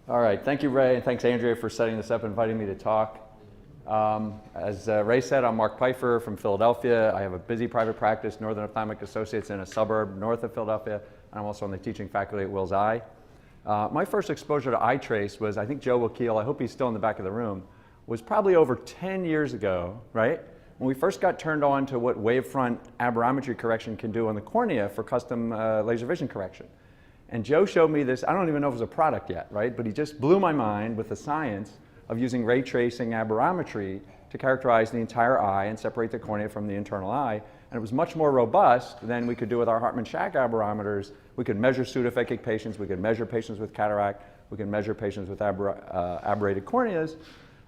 All right, thank you, Ray, and thanks, Andrea, for setting this up and inviting me to talk. As Ray said, I'm Mark Pyfer from Philadelphia. I have a busy private practice, Northern Ophthalmic Associates, in a suburb north of Philadelphia, and I'm also on the teaching faculty at Wills Eye. My first exposure to iTrace was, I think Joe Wakil, I hope he's still in the back of the room, was probably over 10 years ago, right? When we first got turned on to what wavefront aberrometry correction can do on the cornea for custom laser vision correction. And Joe showed me this, I don't even know if it was a product yet, right? But he just blew my mind with the science of using ray tracing aberrometry to characterize the entire eye and separate the cornea from the internal eye. And it was much more robust than we could do with our Hartmann-Shack aberrometers. We could measure pseudophakic patients, we could measure patients with cataract, we could measure patients with aberrated corneas.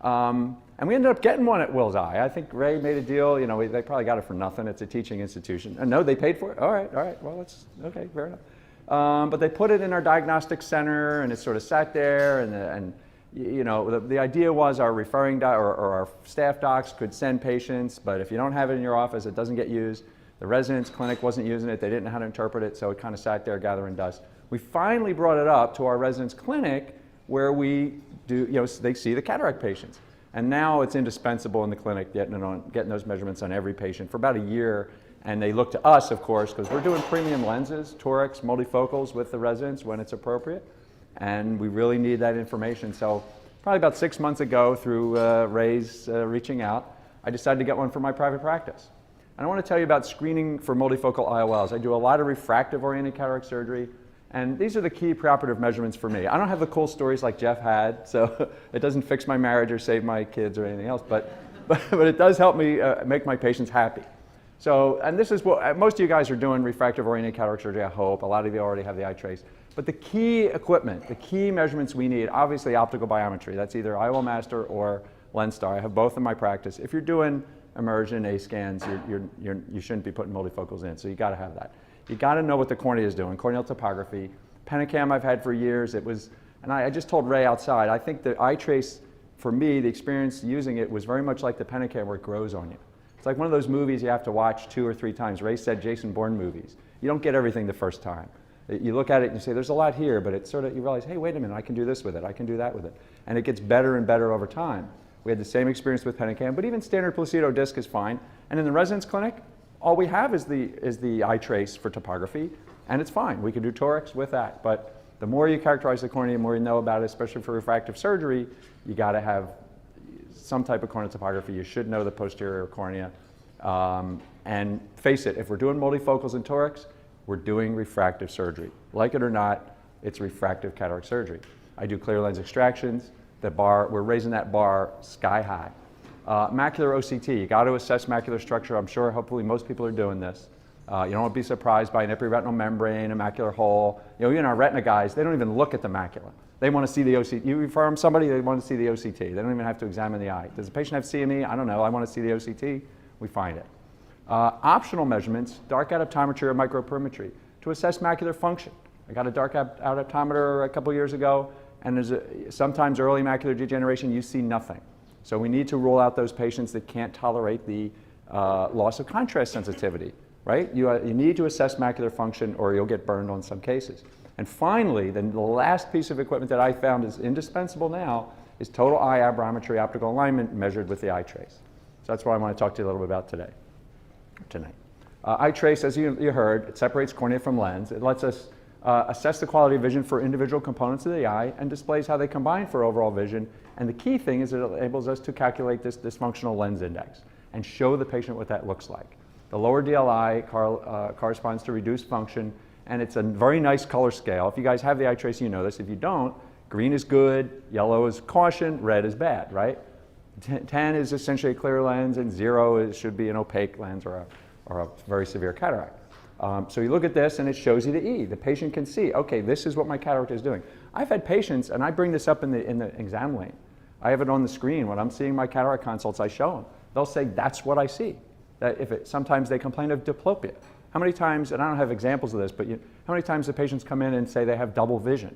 And we ended up getting one at Wills Eye. I think Ray made a deal, you know, they probably got it for nothing. It's a teaching institution. And no, they paid for it? All right, well, that's okay, fair enough. But they put it in our diagnostics center, and it sort of sat there, and you know, the idea was our referring doc or our staff docs could send patients, but if you don't have it in your office, it doesn't get used. The residence clinic wasn't using it. They didn't know how to interpret it, so it kind of sat there gathering dust. We finally brought it up to our residence clinic where we do, you know, they see the cataract patients. And now it's indispensable in the clinic getting those measurements on every patient for about a year. And they look to us, of course, because we're doing premium lenses, torics, multifocals with the residents when it's appropriate. And we really need that information. So probably about 6 months ago, through Ray's reaching out, I decided to get one for my private practice. And I want to tell you about screening for multifocal IOLs. I do a lot of refractive-oriented cataract surgery. And these are the key preoperative measurements for me. I don't have the cool stories like Jeff had, so it doesn't fix my marriage or save my kids or anything else. But it does help me make my patients happy. So, and this is what most of you guys are doing, refractive-oriented cataract surgery, I hope. A lot of you already have the iTrace. But the key equipment, the key measurements we need, obviously optical biometry. That's either IOL Master or LensStar. I have both in my practice. If you're doing immersion A scans, you shouldn't be putting multifocals in, so you gotta have that. You gotta know what the cornea is doing, corneal topography. Pentacam I've had for years. It was, and I just told Ray outside, I think the iTrace, for me, the experience using it was very much like the Pentacam where it grows on you. It's like one of those movies you have to watch 2 or 3 times. Ray said Jason Bourne movies. You don't get everything the first time. You look at it and you say, there's a lot here, but it's sort of, you realize, hey, wait a minute, I can do this with it, I can do that with it. And it gets better and better over time. We had the same experience with Pentacam, but even standard Placido disc is fine. And in the residence clinic, all we have is the iTrace for topography, and it's fine. We can do torics with that. But the more you characterize the cornea, the more you know about it, especially for refractive surgery, you gotta have some type of corneal topography. You should know the posterior cornea. And face it, if we're doing multifocals and torics, we're doing refractive surgery. Like it or not, it's refractive cataract surgery. I do clear lens extractions. We're raising that bar sky high. Macular OCT, you got to assess macular structure. I'm sure, hopefully, most people are doing this. You don't want to be surprised by an epiretinal membrane, a macular hole. You know, even our retina guys, they don't even look at the macula. They want to see the OCT. You refer them somebody, they want to see the OCT. They don't even have to examine the eye. Does the patient have CME? I don't know. I want to see the OCT. We find it. Optional measurements, dark adaptometry or microperimetry to assess macular function. I got a dark adaptometer a couple years ago, and sometimes early macular degeneration, you see nothing. So we need to rule out those patients that can't tolerate the loss of contrast sensitivity, right? You need to assess macular function or you'll get burned on some cases. And finally, the last piece of equipment that I found is indispensable now is total eye aberrometry optical alignment measured with the iTrace. So that's what I want to talk to you a little bit about tonight. iTrace, as you heard, it separates cornea from lens. It lets us assess the quality of vision for individual components of the eye and displays how they combine for overall vision. And the key thing is it enables us to calculate this dysfunctional lens index and show the patient what that looks like. The lower DLI corresponds to reduced function, and it's a very nice color scale. If you guys have the iTrace, you know this. If you don't, green is good, yellow is caution, red is bad, right? 10 is essentially a clear lens, and 0 should be an opaque lens or a very severe cataract. So you look at this and it shows you the E. The patient can see, okay, this is what my cataract is doing. I've had patients, and I bring this up in the exam lane. I have it on the screen. When I'm seeing my cataract consults, I show them. They'll say, that's what I see. Sometimes they complain of diplopia. How many times, and I don't have examples of this, but how many times the patients come in and say they have double vision?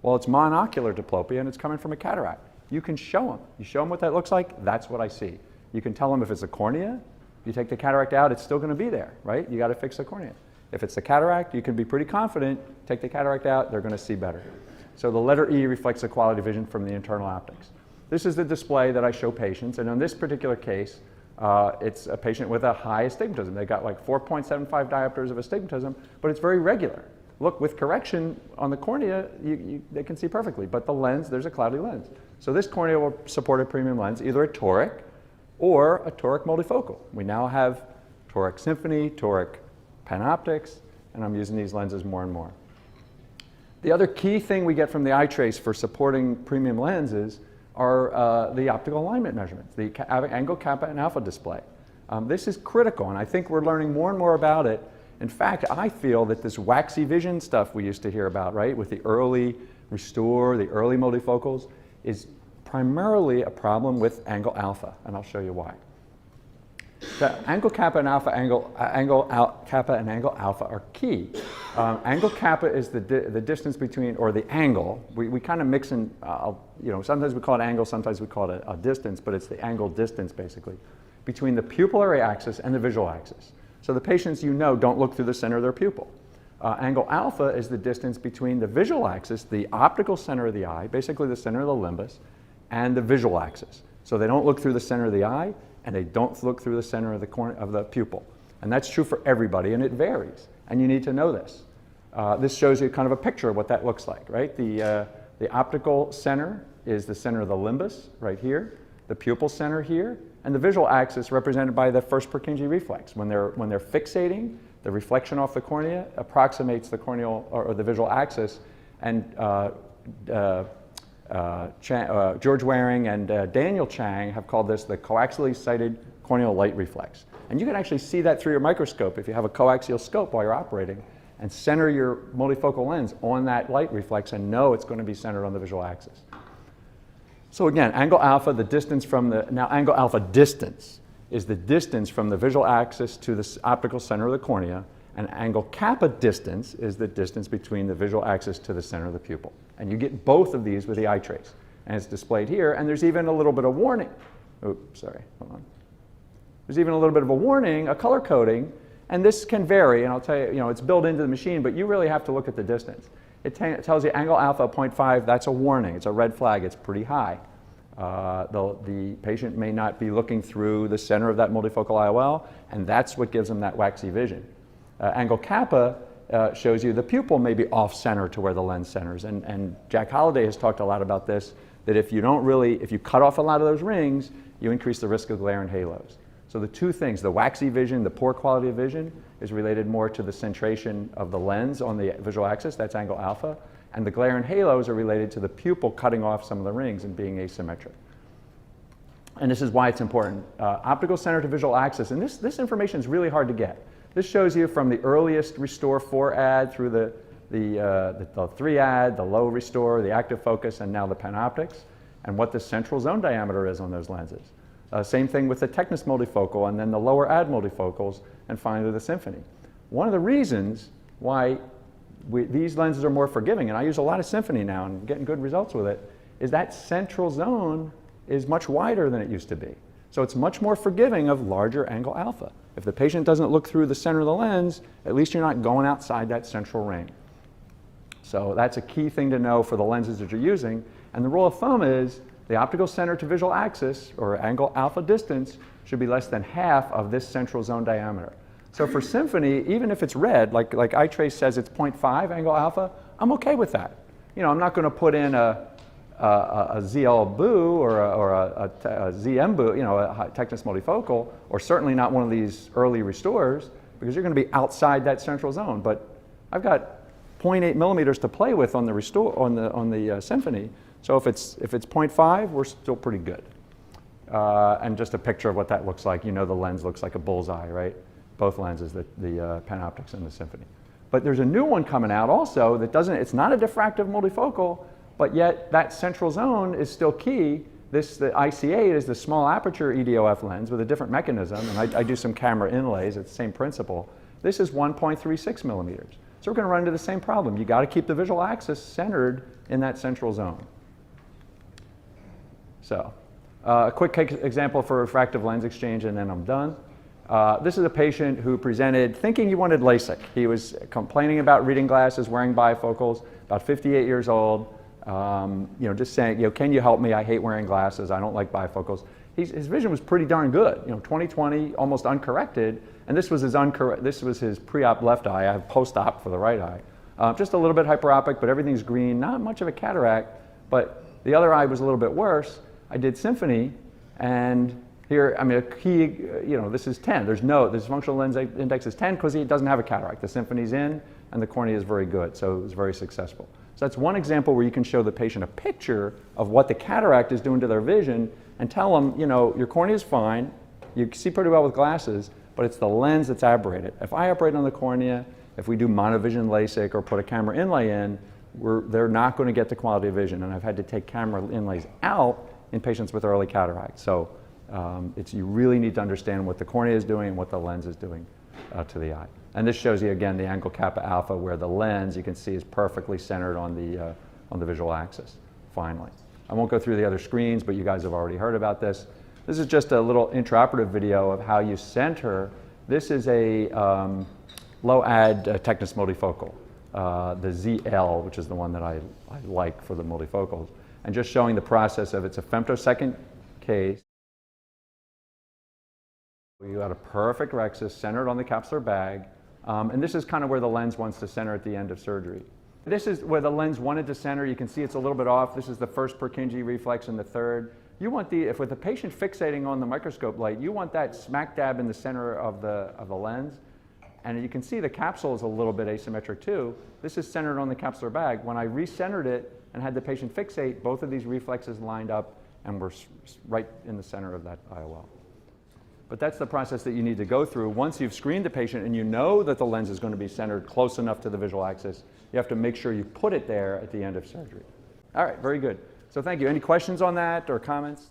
Well, it's monocular diplopia and it's coming from a cataract. You can show them. You show them what that looks like, that's what I see. You can tell them if it's a cornea, you take the cataract out, it's still going to be there, right? You got to fix the cornea. If it's the cataract, you can be pretty confident, take the cataract out, they're going to see better. So the letter E reflects the quality of vision from the internal optics. This is the display that I show patients, and in this particular case, it's a patient with a high astigmatism. They got like 4.75 diopters of astigmatism, but it's very regular. Look, with correction on the cornea, they can see perfectly, but the lens, there's a cloudy lens. So this cornea will support a premium lens, either a toric or a toric multifocal. We now have toric symphony, toric panoptics, and I'm using these lenses more and more. The other key thing we get from the iTrace for supporting premium lenses are the optical alignment measurements, the angle, kappa, and alpha display. This is critical, and I think we're learning more and more about it. In fact, I feel that this waxy vision stuff we used to hear about, right, with the early restore, the early multifocals, is primarily a problem with angle alpha, and I'll show you why. The angle kappa and alpha, kappa and angle alpha are key. Angle kappa is the distance between, or the angle. We kind of mix in, sometimes we call it angle, sometimes we call it a distance, but it's the angle distance basically, between the pupillary axis and the visual axis. So the patients don't look through the center of their pupil. Angle alpha is the distance between the visual axis, the optical center of the eye, basically the center of the limbus, and the visual axis. So they don't look through the center of the eye, and they don't look through the center of the corner of the pupil. And that's true for everybody, and it varies. And you need to know this. This shows you kind of a picture of what that looks like, right? The optical center is the center of the limbus, right here, the pupil center here, and the visual axis represented by the first Purkinje reflex. When they're fixating, the reflection off the cornea approximates the corneal or the visual axis, and George Waring and Daniel Chang have called this the coaxially sighted corneal light reflex. And you can actually see that through your microscope if you have a coaxial scope while you're operating, and center your multifocal lens on that light reflex and know it's going to be centered on the visual axis. So again, angle alpha, the distance from angle alpha distance is the distance from the visual axis to the optical center of the cornea, and angle kappa distance is the distance between the visual axis to the center of the pupil. And you get both of these with the iTrace. And it's displayed here, and there's even a little bit of warning. Oops, sorry, hold on. There's even a little bit of a warning, a color coding, and this can vary, and I'll tell you, it's built into the machine, but you really have to look at the distance. It tells you angle alpha 0.5, that's a warning, it's a red flag, it's pretty high. The patient may not be looking through the center of that multifocal IOL, and that's what gives them that waxy vision. Angle kappa shows you the pupil may be off-center to where the lens centers, and Jack Holliday has talked a lot about this, that if you cut off a lot of those rings, you increase the risk of glare and halos. So the two things, the waxy vision, the poor quality of vision, is related more to the centration of the lens on the visual axis, that's angle alpha, and the glare and halos are related to the pupil cutting off some of the rings and being asymmetric. And this is why it's important. Optical center to visual axis, and this information is really hard to get. This shows you from the earliest Restore 4 ad through the 3 ad, the low Restore, the active focus, and now the Panoptics, and what the central zone diameter is on those lenses. Same thing with the Technis multifocal, and then the lower ad multifocals, and finally the Symphony. One of the reasons why these lenses are more forgiving, and I use a lot of Symphony now and getting good results with it, is that central zone is much wider than it used to be. So it's much more forgiving of larger angle alpha. If the patient doesn't look through the center of the lens, at least you're not going outside that central ring. So that's a key thing to know for the lenses that you're using. And the rule of thumb is the optical center to visual axis, or angle alpha distance, should be less than half of this central zone diameter. So for Symphony, even if it's red, like iTrace says it's 0.5 angle alpha, I'm okay with that. I'm not going to put in a ZL Boo or a ZM Boo, a Technis multifocal, or certainly not one of these early restores, because you're going to be outside that central zone. But I've got 0.8 millimeters to play with on the restore on the Symphony. So if it's 0.5, we're still pretty good. And just a picture of what that looks like. The lens looks like a bullseye, right? Both lenses, the Panoptics and the Symphony. But there's a new one coming out also that it's not a diffractive multifocal, but yet that central zone is still key. The IC8 is the small aperture EDOF lens with a different mechanism, and I do some camera inlays, it's the same principle. This is 1.36 millimeters. So we're going to run into the same problem. You got to keep the visual axis centered in that central zone. So a quick example for refractive lens exchange, and then I'm done. This is a patient who presented thinking he wanted LASIK. He was complaining about reading glasses, wearing bifocals, about 58 years old. Just saying, can you help me? I hate wearing glasses. I don't like bifocals. His vision was pretty darn good. 20/20, almost uncorrected. And this was his pre-op left eye. I have post-op for the right eye. Just a little bit hyperopic, but everything's green. Not much of a cataract, but the other eye was a little bit worse. I did Symphony, and here, this is 10. This functional lens index is 10 because he doesn't have a cataract. The Symphony's in, and the cornea is very good, so it was very successful. So that's one example where you can show the patient a picture of what the cataract is doing to their vision and tell them, your cornea is fine, you see pretty well with glasses, but it's the lens that's aberrated. If I operate on the cornea, if we do monovision LASIK or put a camera inlay in, they're not going to get the quality of vision, and I've had to take camera inlays out in patients with early cataract. So you really need to understand what the cornea is doing and what the lens is doing to the eye. And this shows you again the angle kappa alpha, where the lens you can see is perfectly centered on the visual axis. Finally, I won't go through the other screens, but you guys have already heard about this. This is just a little intraoperative video of how you center. This is a low-ad Technis multifocal, the ZL, which is the one that I like for the multifocals, and just showing the process of it's a femtosecond case. You got a perfect rexus centered on the capsular bag, and this is kind of where the lens wants to center at the end of surgery. This is where the lens wanted to center. You can see it's a little bit off. This is the first Purkinje reflex and the third. You want if with the patient fixating on the microscope light, you want that smack dab in the center of the lens. And you can see the capsule is a little bit asymmetric too. This is centered on the capsular bag. When I recentered it and had the patient fixate, both of these reflexes lined up and were right in the center of that IOL. But that's the process that you need to go through. Once you've screened the patient and you know that the lens is going to be centered close enough to the visual axis, you have to make sure you put it there at the end of surgery. All right, very good. So thank you. Any questions on that or comments?